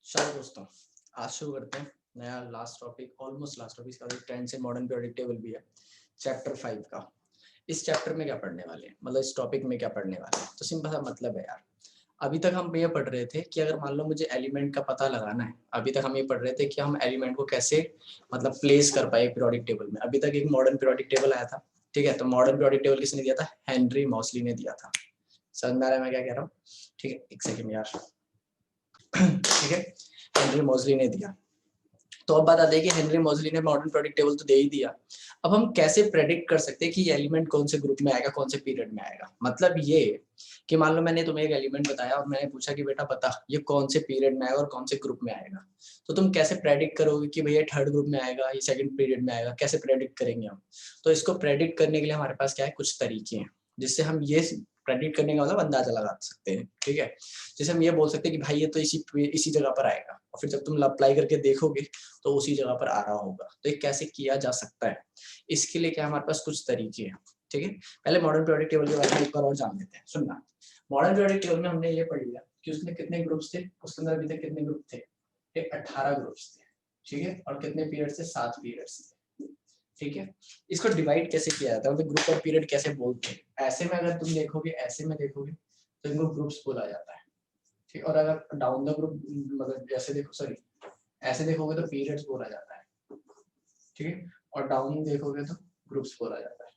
चलो दोस्तों, आज शुरू करते हैं नया last topic, almost last topic. इसका ट्रेंड से मॉडर्न पीरियोडिक टेबल भी है, चैप्टर 5 का। इस चैप्टर में क्या पढ़ने वाले हैं, मतलब इस टॉपिक में क्या पढ़ने वाले हैं, तो सिंपल सा मतलब है यार। अभी तक हम ये पढ़ रहे थे कि अगर मान लो मुझे एलिमेंट का पता लगाना है, अभी तक हम ये पढ़ रहे थे कि हम एलिमेंट को कैसे मतलब प्लेस कर पाए पीरियोडिक टेबल में। अभी तक एक मॉडर्न पीरियोडिक टेबल आया था, ठीक है। तो मॉडर्न पीरियोडिक टेबल किसने दिया था? हेनरी मॉसली ने दिया था। समझ में आ रहा है मैं क्या कह रहा हूँ? ठीक है, एक सेकेंड यार। ठीक है, हेनरी मॉसली ने दिया। तो अब बात आती है कि हेनरी मॉसली ने मॉडर्न पीरियोडिक टेबल तो दे ही दिया। अब हम कैसे प्रेडिक्ट कर सकते हैं कि ये एलिमेंट कौन से ग्रुप में आएगा, कौन से पीरियड में आएगा। मतलब ये कि मान लो मैंने तुम्हें एक एलिमेंट बताया और मैंने पूछा कि बेटा बता ये कौन से पीरियड में आएगा और कौन से ग्रुप में आएगा। तो तुम कैसे प्रेडिक्ट करोगे कि भैया थर्ड ग्रुप में आएगा, ये सेकंड पीरियड में आएगा, कैसे प्रेडिक्ट करेंगे हम? तो इसको प्रेडिक्ट करने के लिए हमारे पास क्या है, कुछ तरीके हैं जिससे हम ये प्रेडिक्ट करने का मतलब अंदाजा लगा सकते हैं। ठीक है, जैसे हम ये बोल सकते हैं कि भाई ये तो इसी जगह पर आएगा, और फिर जब तुम अप्लाई करके देखोगे तो उसी जगह पर आ रहा होगा। तो ये कैसे किया जा सकता है, इसके लिए क्या हमारे पास कुछ तरीके हैं। ठीक है, पहले मॉडर्न पीरियोडिक टेबल के बारे में एक बार और जान लेते हैं। सुनना, मॉडर्न पीरियोडिक टेबल में हमने ये पढ़ लिया कि उसमें कितने ग्रुप्स थे, उसके अंदर अभी तक कितने ग्रुप थे? 18 ग्रुप्स थे। ठीक है, और कितने पीरियड्स थे? 7 पीरियड्स थे। ठीक है, इसको डिवाइड कैसे किया जाता है, मतलब ग्रुप और पीरियड कैसे बोलते हैं। ऐसे में अगर तुम देखोगे, ऐसे में देखोगे तो इनको ग्रुप्स बोला जाता है। ठीक, और अगर डाउन द ग्रुप मतलब जैसे देखो, सॉरी ऐसे देखोगे तो पीरियड्स बोला जाता है। ठीक है, और डाउन देखोगे तो ग्रुप्स बोला जाता है।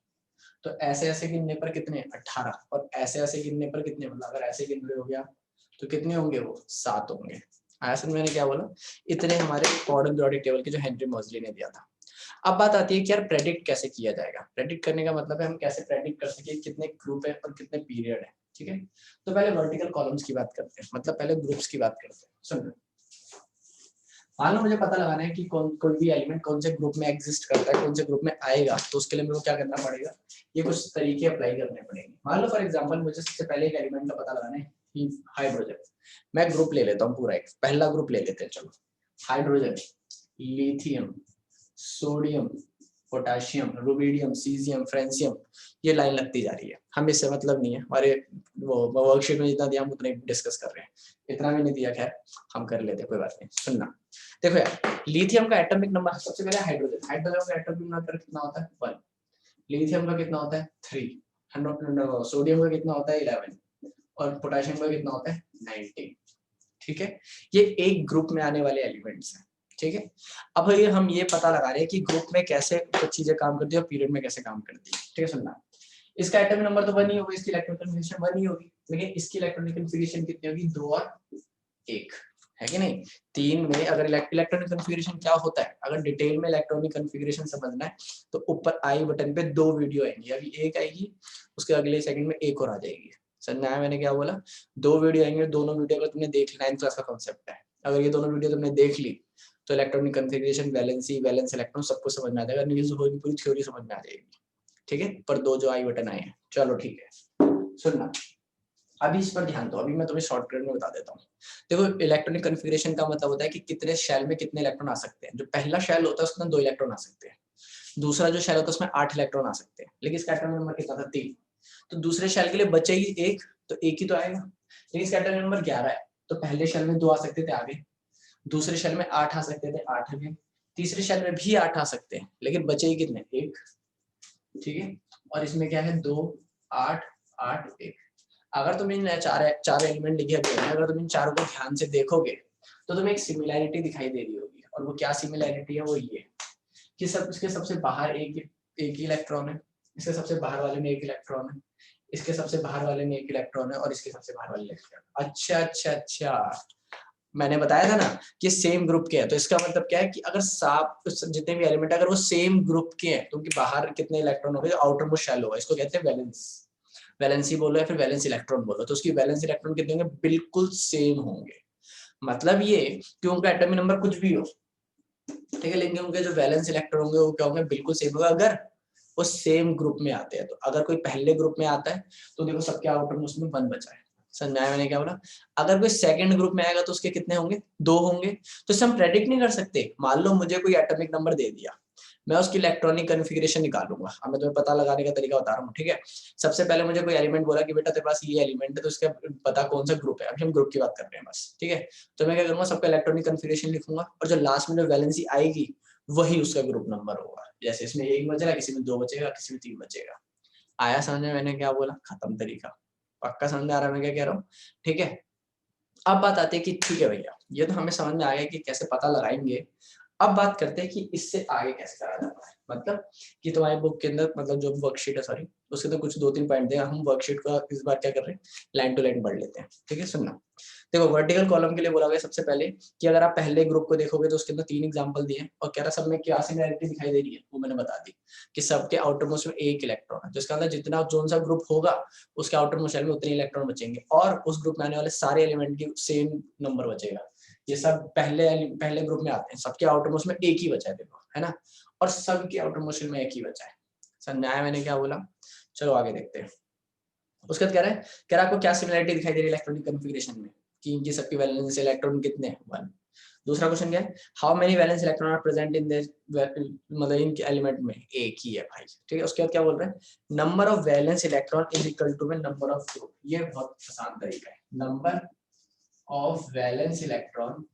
तो ऐसे ऐसे गिनने पर कितने? 18, और ऐसे ऐसे गिनने पर कितने? मतलब अगर ऐसे गिन रहे हो गया तो कितने होंगे? वो 7 होंगे। ऐसे मैंने क्या बोला, इतने हमारे मॉडर्न पीरियोडिक टेबल के जो हेनरी मॉसली ने दिया था। अब बात आती है कि यार प्रेडिक्ट कैसे किया जाएगा। प्रेडिक्ट करने का मतलब है हम कैसे प्रेडिक्ट कर सके कितने ग्रुप है और कितने पीरियड है। ठीक है, तो पहले वर्टिकल कॉलम्स की बात करते हैं, मतलब पहले ग्रुप्स की बात करते हैं। सुन, मान लो मुझे पता लगाना है कि कोई भी एलिमेंट कौन से ग्रुप में एग्जिस्ट करता है, कौन से ग्रुप में आएगा, तो उसके लिए मेरे को क्या करना पड़ेगा, ये कुछ तरीके अप्लाई करने पड़ेंगे। मान लो फॉर एग्जांपल मुझे सबसे पहले एक एलिमेंट का पता लगाना है कि हाइड्रोजन। मैं ग्रुप ले लेता हूँ पूरा, एक पहला ग्रुप ले लेते हैं। चलो, hydrogen, lithium, sodium, potassium, rubidium, caesium, francium, ये लाइन लगती जा रही है। हम इससे मतलब नहीं है, हमारे वो वर्कशीट में जितना दिया हम उतना ही डिस्कस कर रहे हैं, इतना भी नहीं दिया, खैर हम कर लेते हैं, कोई बात नहीं। सुनना, देखो यार, लिथियम का एटॉमिक नंबर सबसे पहले हाइड्रोजन, हाइड्रोजन का एटॉमिक नंबर कितना होता है? 1। लिथियम का कितना होता है? 3। सोडियम का कितना होता है? 11। और पोटेशियम का कितना होता है? 19। ठीक है, ये एक ग्रुप में आने वाले एलिमेंट्स हैं। ठीक है, अब ये हम ये पता लगा रहे हैं कि ग्रुप में कैसे कुछ चीजें काम करती है और पीरियड में कैसे काम करती है। ठीक है, सुनना, इसका एटॉमिक नंबर तो 1 ही होगा, इसकी इलेक्ट्रॉनिक कन्फिगरेशन 1 ही होगी, लेकिन इसकी इलेक्ट्रॉनिक कन्फिगरेशन कितनी होगी? 2 और 1, है कि नहीं? 3 में अगर इलेक्ट्रॉनिक कन्फिगरेशन क्या होता है, अगर डिटेल में इलेक्ट्रॉनिक कन्फिगरेशन समझना है तो ऊपर आई बटन पे 2 वीडियो आएंगी, अभी एक आएगी, उसके अगले सेकंड में एक और आ जाएगी। समझ आया मैंने क्या बोला? 2 वीडियो आएंगे, दोनों वीडियो अगर तुमने देख ली, 9th क्लास का कॉन्सेप्ट है, अगर ये दोनों वीडियो तुमने देख ली तो electronic configuration, valency, valence electron सब कुछ समझ में आ जाएगा, न्यूज़ होगी, पूरी थ्योरी समझ में आ जाएगी। ठीक है, पर 2 जो आई बटन आए हैं। चलो ठीक है, सुनना, अभी इस पर ध्यान दो, अभी मैं तुम्हें शॉर्टकट में बता देता हूँ। देखो, इलेक्ट्रॉनिक कन्फिगरेशन का मतलब होता है कि कितने शेल में कितने इलेक्ट्रॉन आ सकते हैं। जो पहला शेल होता है उसमें 2 इलेक्ट्रॉन आ सकते हैं, दूसरा जो शेल होता है उसमें 8 इलेक्ट्रॉन आ सकते हैं, लेकिन इसका एटॉमिक नंबर कितना था? 3। तो दूसरे शेल के लिए बचेगी 1, तो 1 ही तो आएगा, लेकिन इसका एटॉमिक नंबर 11 है, तो पहले शेल में 2 आ सकते थे आगे, दूसरे शेल में 8 आ सकते थे, 8 आगे, तीसरे शेल में भी 8 आ सकते हैं, लेकिन बचेगी कितने? 1। ठीक है, और इसमें क्या है? 2, 8, 8, 1। अगर तुम इन चार एलिमेंट लिखे हुए हैं, अगर तुम इन चारों को ध्यान से देखोगे तो तुम्हें एक सिमिलैरिटी दिखाई दे रही होगी, और वो क्या सिमिलैरिटी है? वो ये कि सब इसके सबसे बाहर एक ही इलेक्ट्रॉन है, इसके सबसे बाहर वाले में 1 इलेक्ट्रॉन है, इसके सबसे बाहर वाले में 1 इलेक्ट्रॉन है, और इसके सबसे बाहर वाले इलेक्ट्रॉन। अच्छा अच्छा अच्छा, मैंने बताया था ना कि सेम ग्रुप के हैं, तो इसका मतलब क्या है कि अगर साफ जितने भी एलिमेंट अगर वो सेम ग्रुप के हैं तो उनके बाहर कितने इलेक्ट्रॉन होंगे? आउटर मोस्ट शेल होगा, इसको कहते हैं वैलेंस, वैलेंसी बोलो या फिर वैलेंस इलेक्ट्रॉन बोलो। तो उसकी वैलेंस इलेक्ट्रॉन कितने होंगे? बिल्कुल सेम होंगे। मतलब ये कि उनका एटॉमिक नंबर कुछ भी हो, ठीक है, लेकिन उनके जो वैलेंस इलेक्ट्रॉन होंगे वो क्या होंगे? बिल्कुल सेम होगा, अगर वो सेम ग्रुप में आते हैं। तो अगर कोई पहले ग्रुप में आता है तो देखो सबके आउटर मोस्ट में 1 बचा है। समझाया मैंने क्या बोला? अगर कोई सेकंड ग्रुप में आएगा तो उसके कितने होंगे? 2 होंगे। तो इसे हम प्रेडिक्ट नहीं कर सकते। मान लो मुझे कोई एटॉमिक नंबर दे दिया, मैं उसकी इलेक्ट्रॉनिक कॉन्फ़िगरेशन निकालूंगा। अब मैं तुम्हें पता लगाने का तरीका बता रहा हूँ, ठीक है। सबसे पहले मुझे कोई एलिमेंट बोला कि बेटा तेरे पास ये एलिमेंट है, तो उसका पता कौन सा ग्रुप है। अभी हम ग्रुप की बात कर रहे हैं बस, ठीक है। तो मैं क्या करूंगा, सबका इलेक्ट्रॉनिक कॉन्फ़िगरेशन लिखूंगा और जो लास्ट में जो वैलेंसी आएगी वही उसका ग्रुप नंबर होगा। जैसे इसमें 1 बचेगा, किसी में 2 बचेगा, किसी में 3 बचेगा। आया समझ में मैंने क्या बोला? खत्म तरीका। पक्का समझ में आ रहा है मैं क्या कह रहा हूँ? ठीक है। अब बात आती है कि ठीक है भैया, ये तो हमें समझ में आ गया कि कैसे पता लगाएंगे। अब बात करते हैं कि इससे आगे कैसे करा जाता है। मतलब कि तुम्हारी बुक के अंदर, मतलब जो वर्कशीट है, सॉरी, उसके अंदर कुछ 2-3 पॉइंट देगा। हम वर्कशीट का इस बार क्या कर रहे हैं, लाइन टू लाइन पढ़ लेते हैं, ठीक है। सुनना, देखो वर्टिकल कॉलम के लिए बोला गया सबसे पहले कि अगर आप पहले ग्रुप को देखोगे तो उसके अंदर 3 एग्जांपल दिए और कह रहा सब में क्या सिमिलरिटी दिखाई दे रही है, वो मैंने बता दी कि सबके आउटर मोस्ट में एक इलेक्ट्रॉन है। जिसका अंदर जितना जोन सा ग्रुप होगा उसके आउटर मोस्ट शेल में उतने इलेक्ट्रॉन बचेंगे और उस ग्रुप में आने वाले सारे एलिमेंट की सेम नंबर बचेगा। ये सब पहले ग्रुप में आते हैं, सबके आउटर मोस्ट में एक ही बचा है, देखो, है ना। और सबके आउटर मोस्ट में एक ही बचा है। समझाया मैंने क्या बोला? चलो आगे देखते हैं। उसके बाद कह रहा है आपको क्या सिमिलरिटी दिखाई दे रही है इलेक्ट्रॉनिक कॉन्फ़िगरेशन में, कि इनकी सबकी वैलेंस इलेक्ट्रॉन कितने हैं? 1। दूसरा क्वेश्चन क्या है, how many valence electron are present in this, मतलब इनके एलिमेंट में एक ही है भाई, ठीक है। उसके बाद क्या बोल रहे हैं, number of valence electron is equal to number of group. ये बहुत आसान तरीका है। Number of valence electron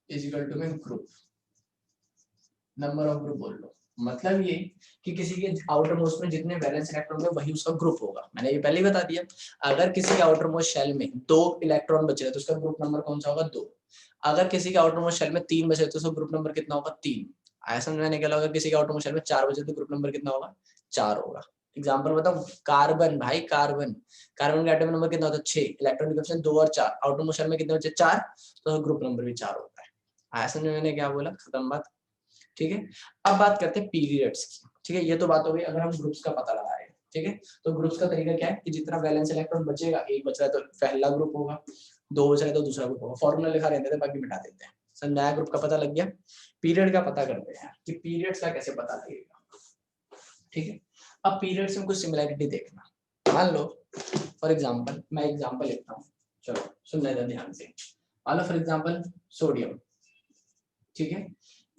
is equal to group, number of group बोल लो। मतलब ये कि किसी के आउटर मोस्ट में जितने वैलेंस इलेक्ट्रॉन होंगे वही उसका ग्रुप होगा। मैंने ये पहले ही बता दिया। अगर किसी के आउटर मोस्ट शेल में 2 इलेक्ट्रॉन बचे तो उसका ग्रुप नंबर कौन सा होगा? 2। अगर किसी के आउटर मोस्ट शेल में 3 बचे तो उसका ग्रुप नंबर कितना होगा? 3। आया समझ में? निकला। अगर किसी के आउटर मोस्ट शेल में 4 बचे तो ग्रुप नंबर कितना होगा? 4 होगा। एग्जांपल बताऊं, कार्बन भाई, कार्बन के एटॉमिक नंबर कितना होता है? 6। इलेक्ट्रॉन डिफिनेशन 2 और 4। आउटर मोस्ट शेल में कितने बचे? 4। तो ग्रुप नंबर भी 4 होता है। आया समझ में मैंने क्या बोला? खत्म बात, ठीक है। अब बात करते हैं पीरियड्स की, ठीक है। ये तो बात हो गई अगर हम ग्रुप्स का पता लगा रहे हैं, ठीक है। तो ग्रुप्स का तरीका क्या है कि जितना वैलेंस इलेक्ट्रॉन बचेगा, एक बच रहा है तो पहला ग्रुप होगा, 2 बच रहा है तो दूसरा ग्रुप होगा। फॉर्मूला लिखा रहने देते, बाकी मिटा देते हैं। सर नया ग्रुप का पता लग गया। पीरियड का पता करते हैं कि पीरियड्स का कैसे पता लगेगा, ठीक है। अब पीरियड्स में कुछ सिमिलरिटी देखना। मान लो फॉर एग्जाम्पल, मैं एग्जाम्पल लिखता हूँ, चलो सुनना इधर ध्यान से। मान लो फॉर एग्जाम्पल सोडियम, ठीक है।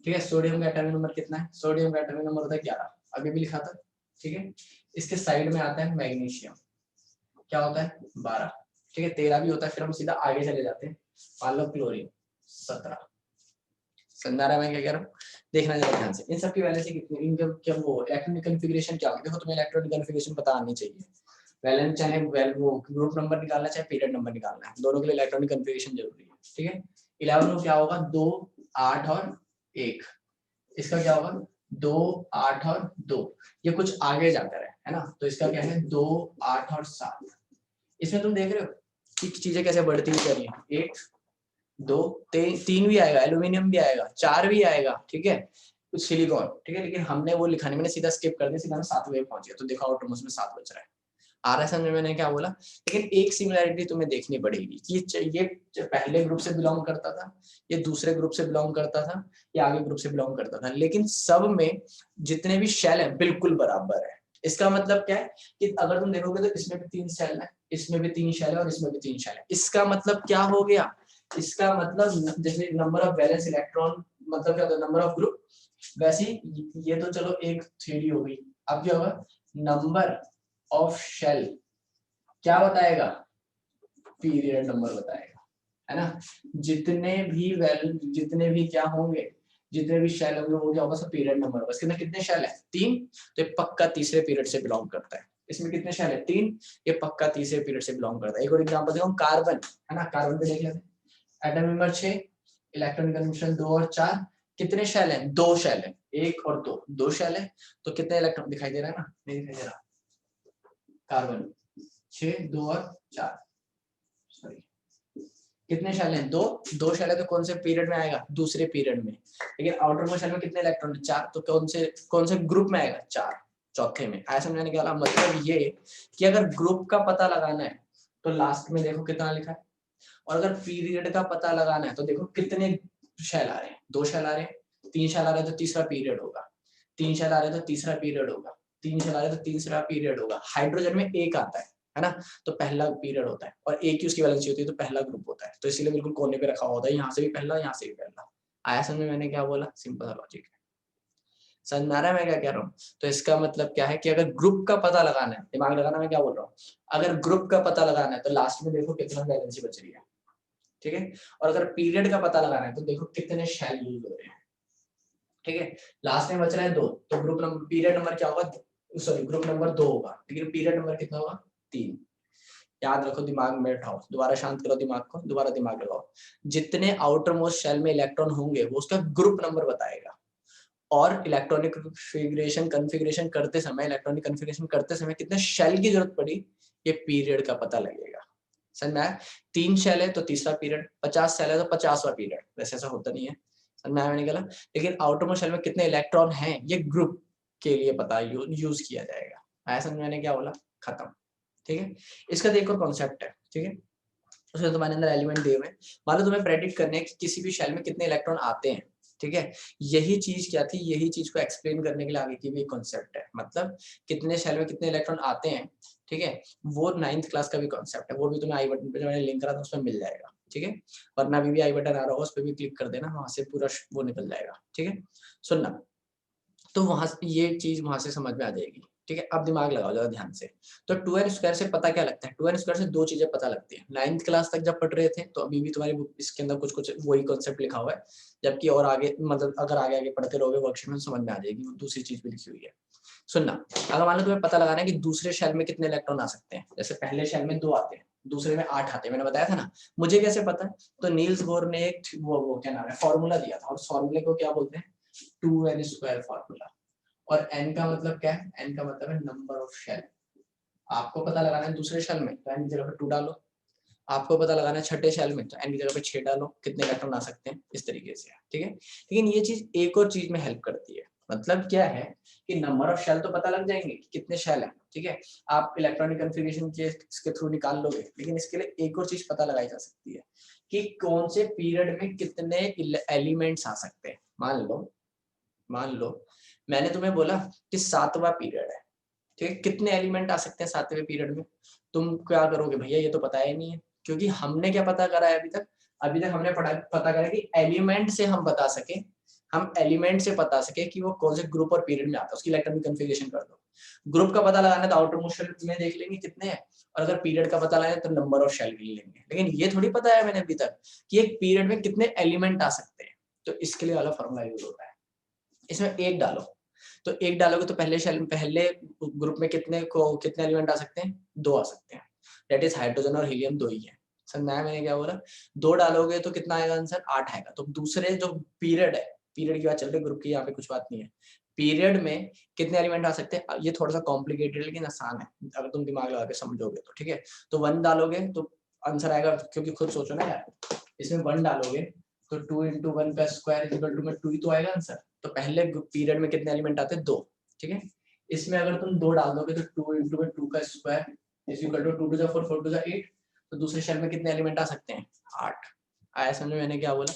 ठीक है, सोडियम का एटॉमिक नंबर कितना है? सोडियम का एटॉमिक नंबर होता है 11, अभी भी लिखा था, ठीक है। इसके साइड में आता है मैग्नीशियम, क्या होता है? 12, ठीक है। 13 भी होता है। फिर हम सीधा आगे चले जाते हैं। मान लो क्लोरीन 17। समझा रहा है मैं क्या कह रहा हूँ? देखना जरा ध्यान से, इन सब की वैलेंसी कितनी, इनका क्या वो इलेक्ट्रॉनिक कॉन्फ़िगरेशन क्या होगी? देखो तुम्हें इलेक्ट्रॉनिक कॉन्फ़िगरेशन पता आनी चाहिए। वैलेंस चाहे वो ग्रुप नंबर निकालना चाहे पीरियड नंबर निकालना है, दोनों के लिए इलेक्ट्रॉनिक कॉन्फ़िगरेशन जरूरी है, ठीक है। 11 में क्या होगा? 2, 8 और 1। इसका क्या होगा? 2, 8 और 2। ये कुछ आगे जाकर है ना। तो इसका क्या है? 2, 8 और 7। इसमें तुम देख रहे हो कि चीजें कैसे बढ़ती हुई जा रही है। 1, 2, 3 भी आएगा, एल्यूमिनियम भी आएगा, 4 भी आएगा, ठीक है, कुछ सिलिकॉन, ठीक है। लेकिन हमने वो लिखा नहीं, मैंने सीधा स्किप कर दिया, सीधा मैं 7वें पहुंच गया। तो देखो आउटर मोस्ट में 7 बच रहा है। आ रहा है समझ में मैंने क्या बोला? लेकिन एक सिमिलरिटी तुम्हें देखनी पड़ेगी कि ये पहले ग्रुप से बिलोंग करता था, ये दूसरे ग्रुप से बिलोंग करता था, ये आगे ग्रुप से बिलोंग करता था, लेकिन सब में जितने भी शेल हैं बिल्कुल बराबर है। इसका मतलब क्या है कि अगर तुम देखोगे तो इसमें भी 3 शेल है, इसमें भी 3 शेल है और इसमें भी 3 शेल है। इसका मतलब क्या हो गया? इसका मतलब जैसे नंबर ऑफ वैलेंस इलेक्ट्रॉन, मतलब क्या होता है? Number of group. वैसे ये तो चलो एक थ्योरी हो गई। अब क्या होगा? नंबर ऑफ शेल क्या बताएगा? पीरियड नंबर बताएगा, है ना। जितने भी क्या होंगे, जितने भी शेल होंगे वो क्या होगा? सब पीरियड नंबर होगा। इसके अंदर कितने शेल है? 3। तो ये पक्का तीसरे पीरियड से बिलोंग करता है। इसमें कितने शेल है? 3। ये पक्का तीसरे पीरियड से बिलोंग करता है। एक और एग्जांपल देखो, कार्बन, है ना। कार्बन पे देख लेते हैं। एटम नंबर 6, इलेक्ट्रॉन कन्फर्मेशन 2 और 4। कितने शेल हैं? 2 शेल हैं, 1 और 2, 2 शेल है। तो कितने इलेक्ट्रॉन दिखाई दे रहा है ना? नहीं दिखाई दे रहा। कार्बन 6, 2 और 4, सॉरी, कितने शेल हैं? 2। 2 शेल है तो कौन से पीरियड में आएगा? दूसरे पीरियड में। लेकिन आउटर मोस्ट शेल में कितने इलेक्ट्रॉन? 4। तो कौन से ग्रुप में आएगा? 4, चौथे में। आया समझने के वाला मतलब ये कि अगर ग्रुप का पता लगाना है तो लास्ट में देखो कितना लिखा है, और अगर पीरियड का पता लगाना है तो देखो कितने शेल आ रहे हैं। 2 शेल आ रहे हैं, 3 शेल आ रहे हैं तो तीसरा पीरियड होगा, 3 शेल आ रहे हैं तो तीसरा पीरियड होगा, 3 शेल आ रहे हैं तो तीसरा पीरियड होगा। हाइड्रोजन में 1 आता है ना। तो पहला पीरियड होता है और एक ही उसकी वैलेंसी होती है, तो पहला ग्रुप होता है। तो इसीलिए बिल्कुल कोने पे रखा होता है, यहाँ से भी पहला, यहाँ से भी पहला। आया समझ में मैंने क्या बोला? सिंपल लॉजिक है। समझ में आ रहा है मैं क्या कह रहा हूँ? तो इसका मतलब क्या है कि अगर ग्रुप का पता लगाना है, दिमाग लगाना, मैं क्या बोल रहा हूँ, अगर ग्रुप का पता लगाना है तो लास्ट में देखो कितना बैलेंस बच रही है, ठीक है। और अगर पीरियड का पता लगाना है तो देखो कितने शेल यूज हो रहे हैं, ठीक है। लास्ट में बच रहा है 2, तो ग्रुप नंबर, पीरियड नंबर क्या होगा, सॉरी ग्रुप नंबर 2 होगा, लेकिन पीरियड नंबर कितना होगा, 3। याद रखो, दिमाग में बैठाओ, दोबारा शांत करो दिमाग को, दोबारा दिमाग लगाओ। जितने आउटर मोस्ट शेल में इलेक्ट्रॉन होंगे वो उसका ग्रुप नंबर बताएगा। और इलेक्ट्रॉनिक कन्फिग्रेशन करते समय, इलेक्ट्रॉनिक कन्फिग्रेशन करते समय कितने शेल की जरूरत पड़ी, ये पीरियड का पता लगेगा। समझ में आया? 3 शेल है तो तीसरा पीरियड, 50 शेल है तो 50वां पीरियड। वैसे ऐसा होता नहीं है, समझ में आया मैंने कहा? लेकिन आउटर मोस्ट शेल में कितने इलेक्ट्रॉन हैं ये ग्रुप के लिए पता यूज किया जाएगा। आया समझ में? मैंने क्या बोला? खत्म, ठीक है। इसका देखो कॉन्सेप्ट है, ठीक है। उसमें तुम्हारे अंदर एलिमेंट दिए हुए हैं, मान लो तुम्हें प्रेडिक्ट करने है कि किसी भी शेल में कितने इलेक्ट्रॉन आते हैं, ठीक है। यही चीज क्या थी, यही चीज को एक्सप्लेन करने के लिए आगे की भी कॉन्सेप्ट है, मतलब कितने शेल में कितने इलेक्ट्रॉन आते हैं, ठीक है। वो 9th क्लास का भी कॉन्सेप्ट है, वो भी तुम्हें आई बटन पे जो मैंने लिंक करा था उसमें मिल जाएगा, ठीक है। वरना अभी भी आई बटन आ रहा होगा, उस पर भी क्लिक कर देना, वहां से पूरा वो निकल जाएगा, ठीक है। सुनना, तो वहां ये चीज वहां से समझ में आ जाएगी, ठीक है। अब दिमाग लगाओ जरा ध्यान से। तो 2n² से पता क्या लगता है, 2n² से 2 चीजें पता लगती है। 9th क्लास तक जब पढ़ रहे थे तो अभी भी तुम्हारी बुक इसके अंदर कुछ कुछ वही कॉन्सेप्ट लिखा हुआ है, जबकि और आगे मतलब अगर आगे आगे पढ़ते रहोगे वर्कशीट में समझ में आ जाएगी, वो दूसरी चीज भी लिखी हुई है। सुनना, अगर मान लो तुम्हें पता लगाना है कि दूसरे शेल में कितने इलेक्ट्रॉन आ सकते हैं, जैसे पहले शेल में 2 आते हैं, दूसरे में 8 आते हैं, मैंने बताया था ना। मुझे कैसे पता है, तो नील्स बोर ने एक वो क्या नाम है फॉर्मूला दिया था, और फॉर्मूले को क्या बोलते हैं, 2n² फॉर्मूला। और n का मतलब क्या है, n का मतलब है नंबर ऑफ शेल। आपको पता लगाना है दूसरे शेल में तो n की जगह पे 2 डालो, आपको पता लगाना है छठे शेल में तो n की जगह पे 6 डालो, कितने इलेक्ट्रॉन आ सकते हैं, इस तरीके से, ठीक है। लेकिन ये चीज एक और चीज में हेल्प करती है, मतलब क्या है कि नंबर ऑफ शेल तो पता लग जाएंगे कि कितने शेल हैं, ठीक है। आप इलेक्ट्रॉनिक कन्फिग्रेशन के इसके थ्रू निकाल लोगे, लेकिन इसके लिए एक और चीज पता लगाई जा सकती है कि कौन से पीरियड में कितने एलिमेंट्स आ सकते हैं। मान लो मैंने तुम्हें बोला कि 7वां पीरियड है, ठीक है, कितने एलिमेंट आ सकते हैं 7वें पीरियड में। तुम क्या करोगे, भैया ये तो पता ही नहीं है, क्योंकि हमने क्या पता करा है अभी तक हमने पता करा कि एलिमेंट से हम बता सके, हम एलिमेंट से बता सके कि वो कौन से ग्रुप और पीरियड में आता है, उसकी इलेक्ट्रॉनिक कन्फिग्रेशन कर दो। ग्रुप का पता लगाना तो आउटर मोस्ट शेल में देख लेंगे कितने हैं, और अगर पीरियड का पता लगाना तो नंबर ऑफ शेल ले लेंगे। लेकिन ये थोड़ी पता है मैंने अभी तक कि एक पीरियड में कितने एलिमेंट आ सकते हैं, तो इसके लिए वाला फॉर्मूला यूज होता है। इसमें 1 डालो, तो 1 डालोगे तो पहले ग्रुप में कितने एलिमेंट आ सकते हैं, 2 आ सकते हैं, दैट इज हाइड्रोजन और हीलियम 2 ही है। समझ में आया मैंने क्या बोला? 2 डालोगे तो कितना आएगा आंसर, 8 आएगा। तो दूसरे जो पीरियड है, पीरियड की बात चल रही है, ग्रुप की यहाँ पे कुछ बात नहीं है। पीरियड में कितने एलिमेंट आ सकते हैं, ये थोड़ा सा कॉम्प्लिकेटेड है लेकिन आसान है अगर तुम दिमाग लगा के समझोगे तो, ठीक है। तो 1 डालोगे तो आंसर आएगा, क्योंकि खुद सोचो ना यार, इसमें 1 डालोगे तो 2 × 1 का स्क्वायर इक्वल टू में 2 ही तो आएगा आंसर। तो पहले पीरियड में कितने एलिमेंट आते हैं, 2, ठीक है। इसमें अगर तुम 2 डाल दोगे तो 2 × 2 का square is equal to 2 to the 4 4 to the 8। तो दूसरे शेल में कितने एलिमेंट आ सकते हैं, 8। आया समझ में मैंने क्या बोला?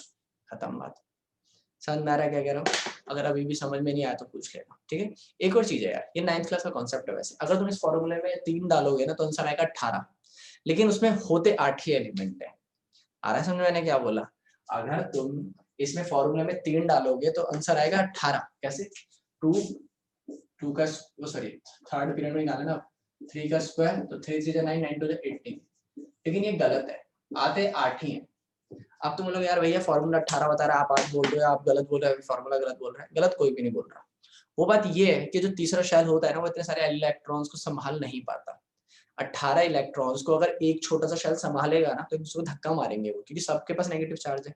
खत्म बात। समझ में आ रहा है क्या कह रहा हूँ? अगर अभी भी समझ में नहीं आया तो पूछ लेना, ठीक है। एक और चीज है यार, ये 9th क्लास का कॉन्सेप्ट है वैसे। अगर तुम इस फॉर्मूले में 3 डालोगे ना तो आंसर आएगा 18, लेकिन उसमें होते 8 ही एलिमेंट है। आ रहा है समझ में मैंने क्या बोला? अगर तुम इसमें फॉर्मूले में 3 डालोगे तो आंसर आएगा 18। कैसे? 2 का सॉरी थर्ड पीरियड में निकालना ना, 3 का स्क्वायर तो 3 3 9 9 2 18। लेकिन ये गलत है, आते 8 ही हैं। अब तुम लोग यार भैया फॉर्मूला 18 बता रहा है, आप 8 बोल रहे हो, आप गलत बोल रहे हो, फॉर्मूला गलत बोल रहे हैं। गलत कोई भी नहीं बोल रहा। वो बात ये है कि जो तीसरा शेल होता है ना, वो इतने सारे इलेक्ट्रॉन्स को संभाल नहीं पाता। 18 इलेक्ट्रॉन्स को अगर एक छोटा सा शेल संभालेगा ना तो एक दूसरे को धक्का मारेंगे वो, क्योंकि सबके पास नेगेटिव चार्ज है,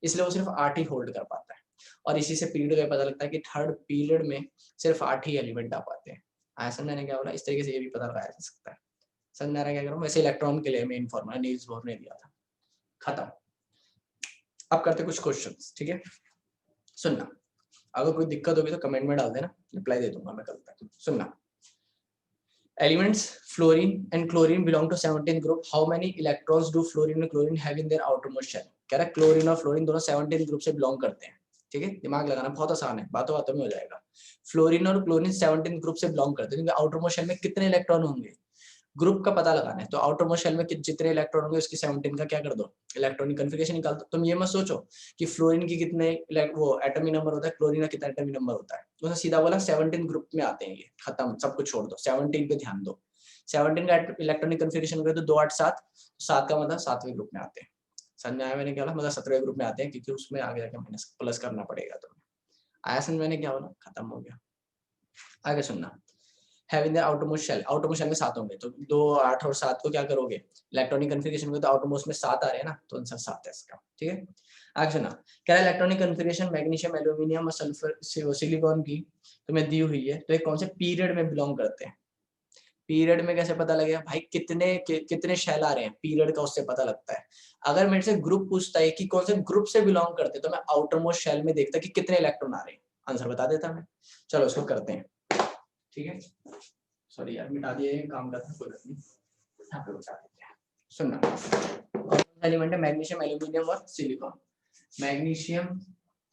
इसलिए वो सिर्फ 8 ही होल्ड कर पाता है। और इसी से पीरियड का पता लगता है कि थर्ड पीरियड में सिर्फ 8 ही एलिमेंट आ पाते हैं। आया समझने क्या बोला? इस तरीके से ये भी पता लगाया जा सकता है। समझ में आ रहा है क्या करूँ? वैसे इलेक्ट्रॉन के लिए मेन फॉर्मूला नील्स बोर ने दिया था। खत्म। अब करते कुछ क्वेश्चंस, ठीक है। सुनना, अगर कोई दिक्कत होगी तो कमेंट में डाल देना, रिप्लाई दे दूंगा मैं कल तक। सुनना, elements fluorine and chlorine belong to 17th group. How many electrons do fluorine and chlorine have in their outermost shell? कह रहा है क्लोरीन और फ्लोरीन दोनों 17th ग्रुप से बिलोंग करते हैं, ठीक है। दिमाग लगाना बहुत आसान है, बातों बातों में हो जाएगा। फ्लोरीन और क्लोरीन 17th ग्रुप से बिलोंग करते हैं, क्योंकि आउटरमोस्ट शेल में कितने इलेक्ट्रॉन होंगे, ग्रुप का पता लगाना है तो आउटर मोस्ट शेल में जितने इलेक्ट्रॉन होंगे उसकी 17 का क्या कर दो, इलेक्ट्रॉनिक कन्फिगरेशन निकाल दो। तुम ये मत सोचो कि फ्लोरीन की कितने वो एटॉमिक नंबर होता है, क्लोरीन का कितना एटॉमिक नंबर होता है, तो सीधा बोला 17 ग्रुप में आते हैं, ये खत्म, सब कुछ छोड़ दो, 17 पे ध्यान दो। 17 का इलेक्ट्रॉनिक कन्फिगरेशन करें तो 2 8 7, 7 का मतलब 7वें ग्रुप में आते हैं। समझ में आया मैंने क्या बोला, मतलब 17वें ग्रुप में आते हैं, क्योंकि उसमें आगे जाके माइनस प्लस करना पड़ेगा तुम्हें। आया समझ मैंने क्या बोला, खत्म हो गया। आगे सुनना, having the outermost shell, outermost shell में 7 होंगे तो 2 8 और 7 को क्या करोगे, इलेक्ट्रॉनिक कन्फिगरेशन में तो आउटरमोस्ट में 7 आ रहे हैं ना, तो आंसर 7 है इसका। ठीक है, आगे सुना, क्या इलेक्ट्रॉनिक कन्फिगरेशन मैग्नीशियम एल्यूमिनियम और सल्फर सिलिकॉन की तुम्हें दी हुई है, तो एक कौन से पीरियड में बिलोंग करते हैं। पीरियड में कैसे पता लगेगा भाई, कितने शेल आ रहे हैं, पीरियड का उससे पता लगता है। अगर मेरे से ग्रुप पूछता है कि कौन से ग्रुप से बिलोंग करते हैं, तो मैं आउटरमोस्ट शेल में देखता कि कितने इलेक्ट्रॉन आ रहे हैं, आंसर बता देता मैं। चलो इसको करते हैं। ठीक है, सॉरी यार मिटा दिए, काम का था, कोई बात नहीं, यहाँ पे बता देते हैं। सुनना, कौन सा एलिमेंट है, मैग्नीशियम एल्यूमिनियम और सिलिकॉन। मैग्नीशियम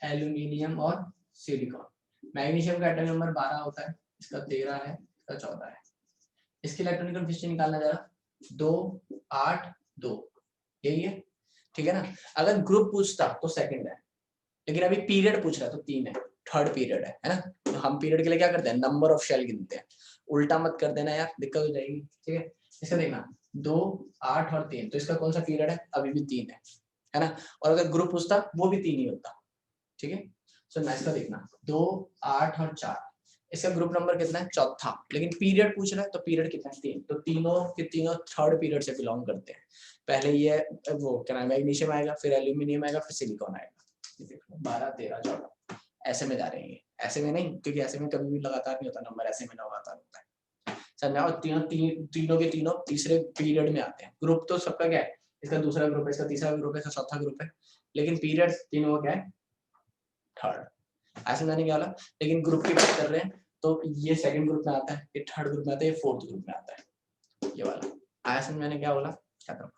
एल्यूमिनियम और सिलिकॉन। मैग्नीशियम का एटॉमिक नंबर 12 होता है, इसका 13 है, इसका 14 है। इसकी इलेक्ट्रॉनिक कन्फिगरेशन निकालना जरा, 2 8 2, यही है। ठीक है ना, अगर ग्रुप पूछता तो सेकंड है, लेकिन अभी पीरियड पूछ रहा है तो 3 है, थर्ड पीरियड है ना। तो हम पीरियड के लिए क्या करते हैं, नंबर ऑफ शेल गिनते हैं, उल्टा मत कर देना यार, दिक्कत हो जाएगी। ठीक है, इसका देखना 2 8 और 3, तो इसका कौन सा पीरियड है, अभी भी 3 है ना। और अगर ग्रुप पूछता वो भी 3 ही होता। ठीक है, सो मैं इसका देखना 2 8 और 4, इसका ग्रुप नंबर कितना है, चौथा, लेकिन पीरियड पूछ रहा है तो पीरियड कितना है, 3, तो तीनों के तीनों थर्ड पीरियड से बिलोंग करते हैं। पहले ये वो क्या नाम, मैग्नीशियम आएगा, फिर एल्यूमिनियम आएगा, फिर सिलिकॉन आएगा। 12 13 14 ऐसे में जा रहे हैं, ऐसे में नहीं, क्योंकि ऐसे में कभी भी लगातार नहीं होता नंबर, ऐसे में लगातार होता है। समझा, और तीनों के तीनों तीसरे पीरियड में आते हैं। ग्रुप तो सबका क्या है, इसका दूसरा ग्रुप है, इसका तीसरा ग्रुप है, इसका चौथा ग्रुप है, लेकिन पीरियड तीनों का क्या है, थर्ड। ऐसे मैंने क्या बोला, लेकिन ग्रुप की बात कर रहे हैं तो ये सेकंड ग्रुप में आता है, ये थर्ड ग्रुप में आता है, ये फोर्थ ग्रुप में आता है, ये वाला। आया समझ मैंने क्या बोला, खत्म।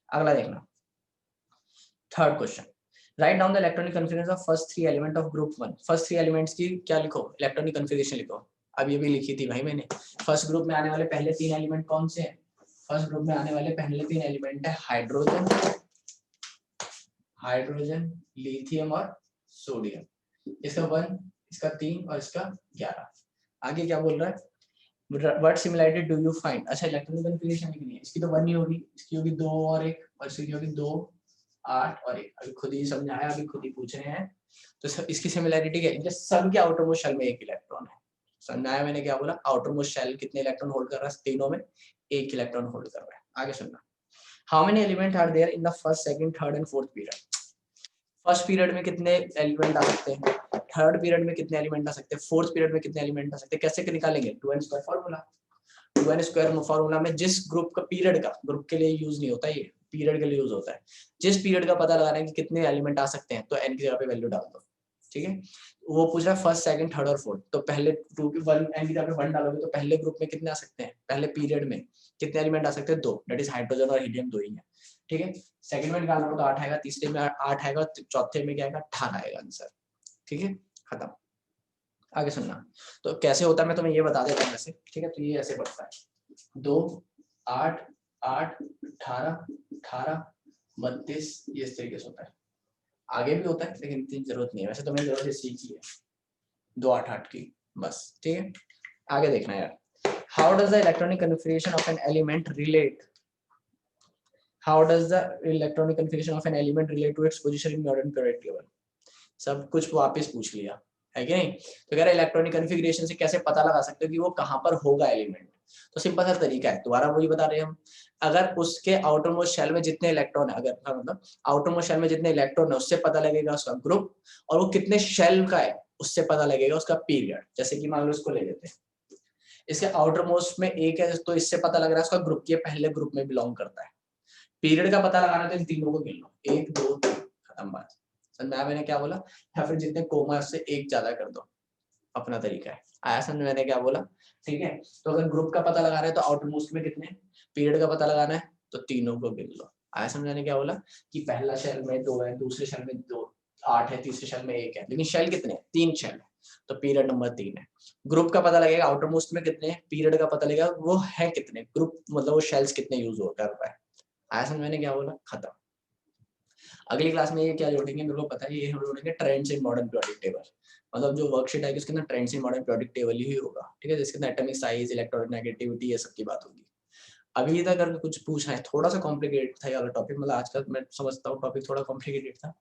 अगला देखना, third question, write down the electronic configuration of first 3 element of group 1। First 3 elements की क्या लिखो, इलेक्ट्रॉनिक कन्फिगरेशन लिखो। अब ये भी लिखी थी भाई मैंने। फर्स्ट ग्रुप में आने वाले पहले 3 एलिमेंट कौन से हैं, फर्स्ट ग्रुप में आने वाले पहले 3 एलिमेंट है हाइड्रोजन, हाइड्रोजन, लिथियम और सोडियम। इसका 1, इसका 3 और इसका 11। आगे क्या बोल रहा है, what similarity do you find. अच्छा, इलेक्ट्रॉनिक कन्फिगरेशन लिखनी है, इसकी तो 1 ही होगी, इसकी होगी 2 और 1, और इसकी होगी 2 8 और 1। अभी खुद ही समझाया, अभी खुद ही पूछ रहे हैं, तो इसकी सिमिलरिटी क्या है, सब के आउटरमोस्ट शेल में एक इलेक्ट्रॉन है। समझाया मैंने क्या बोला, आउटरमोस्ट शेल कितने इलेक्ट्रॉन होल्ड कर रहा है, तीनों में एक इलेक्ट्रॉन होल्ड कर रहा है। आगे सुनना, how many element are there in the first second third and fourth period. First period में कितने एलिमेंट आ सकते हैं, थर्ड पीरियड में कितने एलिमेंट आ सकते हैं, फोर्थ पीरियड में कितने एलिमेंट आ सकते हैं, कैसे निकालेंगे, 2n square formula. 2n square formula में जिस ग्रुप का पीरियड का, ग्रुप के लिए यूज नहीं होता, ये पीरियड के लिए यूज होता है। जिस पीरियड का पता लगाना है कि कितने एलिमेंट आ सकते हैं, तो n की जगह पे वैल्यू डाल दो। ठीक है, वो पूछ रहा है फर्स्ट सेकंड थर्ड और फोर्थ, तो पहले 2 की 1 n की जगह पे 1 डालोगे तो पहले ग्रुप में कितने आ सकते हैं, पहले पीरियड में कितने एलिमेंट आ सकते हैं, 2, दैट इज हाइड्रोजन और हीलियम 2 ही है। ठीक है, सेकंड में निकालना हो तो 8 आएगा, तीसरे में 8 आएगा, चौथे में क्या आएगा, 18 आएगा आंसर। ठीक है, खत्म। आगे सुनना, तो कैसे होता है मैं तुम्हें ये बता देता हूँ वैसे। ठीक है, तो ये ऐसे बढ़ता है 2 8 8 18 18 32, ये इस तरीके से होता है। आगे भी होता है लेकिन इतनी जरूरत नहीं है, वैसे तुम्हें जरूरत इसी की है, 2 8 8 की बस। ठीक है, आगे देखना यार, how does the electronic configuration of an element relate, how does the electronic configuration of an element relate to its position in modern period table. सब कुछ वापस पूछ लिया है कि नहीं, तो कह रहा है इलेक्ट्रॉनिक कन्फिगरेशन से कैसे पता लगा सकते हो कि वो कहां पर होगा एलिमेंट। तो सिंपल सा तरीका है, दोबारा वही बता रहे हैं हम, अगर उसके आउटर मोस्ट शेल में जितने इलेक्ट्रॉन है, अगर मतलब आउटर मोस्ट शेल में जितने इलेक्ट्रॉन है उससे पता लगेगा उसका ग्रुप, और वो कितने शेल का है उससे पता लगेगा उसका पीरियड। जैसे कि मान लो इसको ले लेते हैं, इसके आउटर मोस्ट में एक है तो इससे पता लग रहा है उसका ग्रुप, ये पहले ग्रुप में बिलोंग करता है। पीरियड का पता लगाना तो इन तीनों को गिन लो, 1 2 3, खत्म बात। समझ में आया मैंने क्या बोला, या फिर जितने कोमा है उससे एक ज्यादा कर दो, अपना तरीका है। आया समझ मैंने क्या बोला। ठीक है, तो अगर ग्रुप का पता लगाना है तो आउटर मोस्ट में कितने, पीरियड का पता लगाना है तो तीनों को गिन लो। आया समझ मैंने क्या बोला, कि पहला शेल में 2 है, दूसरे शेल में 2, 8 है, तीसरे शेल में 1 है, लेकिन शेल कितने हैं? 3 शेल है, तो पीरियड नंबर 3 है। ग्रुप का पता लगेगा आउटर मोस्ट में कितने हैं, पीरियड का पता लगेगा वो है कितने, ग्रुप मतलब वो शेल्स कितने यूज हो कर रहा है। आया समझ मैंने क्या बोला? खत्म। अगली क्लास में ये क्या जोड़ेंगे मेरे को पता है, ये हम जोड़ेंगे trends in modern periodic table. मतलब जो वर्कशीट आएगी उसके अंदर trends in modern periodic table ही होगा, ठीक है, जिसके अंदर एटॉमिक साइज, इलेक्ट्रोनेगेटिविटी, ये सब की बात होगी। अभी तक अगर कुछ पूछना है, थोड़ा सा कॉम्प्लिकेटेड था ये वाला टॉपिक, मतलब आज का मैं समझता हूँ टॉपिक थोड़ा कॉम्प्लिकेटेड था,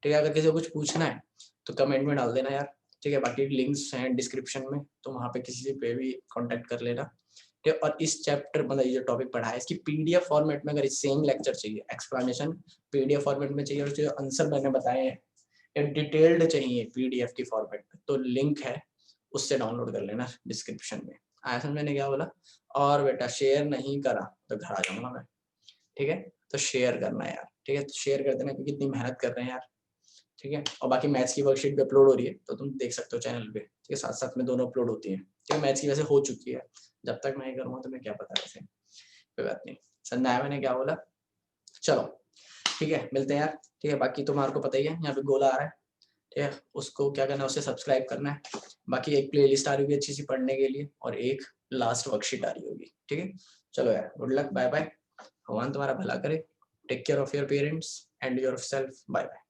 ठीक है। अगर किसी को कुछ पूछना है तो कमेंट में डाल देना यार, ठीक है। बाकी लिंक्स हैं डिस्क्रिप्शन में, तो वहाँ पे किसी पे भी कांटेक्ट कर लेना, ठीक है। और इस चैप्टर मतलब ये जो टॉपिक पढ़ा है इसकी पीडीएफ फॉर्मेट में अगर सेम लेक्चर चाहिए, एक्सप्लेनेशन पीडीएफ फॉर्मेट में चाहिए, और जो आंसर मैंने बताए हैं डिटेल्ड चाहिए पीडीएफ की फॉर्मेट में, तो लिंक है उससे डाउनलोड कर लेना डिस्क्रिप्शन में। आया समझ मैंने क्या बोला? और बेटा शेयर नहीं करा तो घर आ जाऊंगा मैं, ठीक है। तो शेयर करना यार, ठीक है, तो शेयर कर देना क्योंकि इतनी मेहनत कर रहे हैं यार, ठीक है। और बाकी मैथ्स की वर्कशीट भी अपलोड हो रही है तो तुम देख सकते हो चैनल पे, ठीक है, साथ साथ में दोनों अपलोड होती है, ठीक है। मैथ्स की वैसे हो चुकी है, जब तक मैं करूँगा तुम्हें क्या पता, वैसे कोई बात नहीं। समझ आया मैंने क्या बोला? चलो ठीक है, मिलते हैं यार, ठीक है। बाकी तुम्हारे को पता ही है यहाँ पे गोला आ रहा है, ठीक है, उसको क्या करना है, उसे सब्सक्राइब करना है। बाकी एक प्लेलिस्ट आ रही होगी अच्छी सी पढ़ने के लिए, और एक लास्ट वर्कशीट आ रही होगी, ठीक है। चलो यार, गुड लक, बाय बाय, भगवान तुम्हारा भला करे, take care of your parents and your self, bye bye.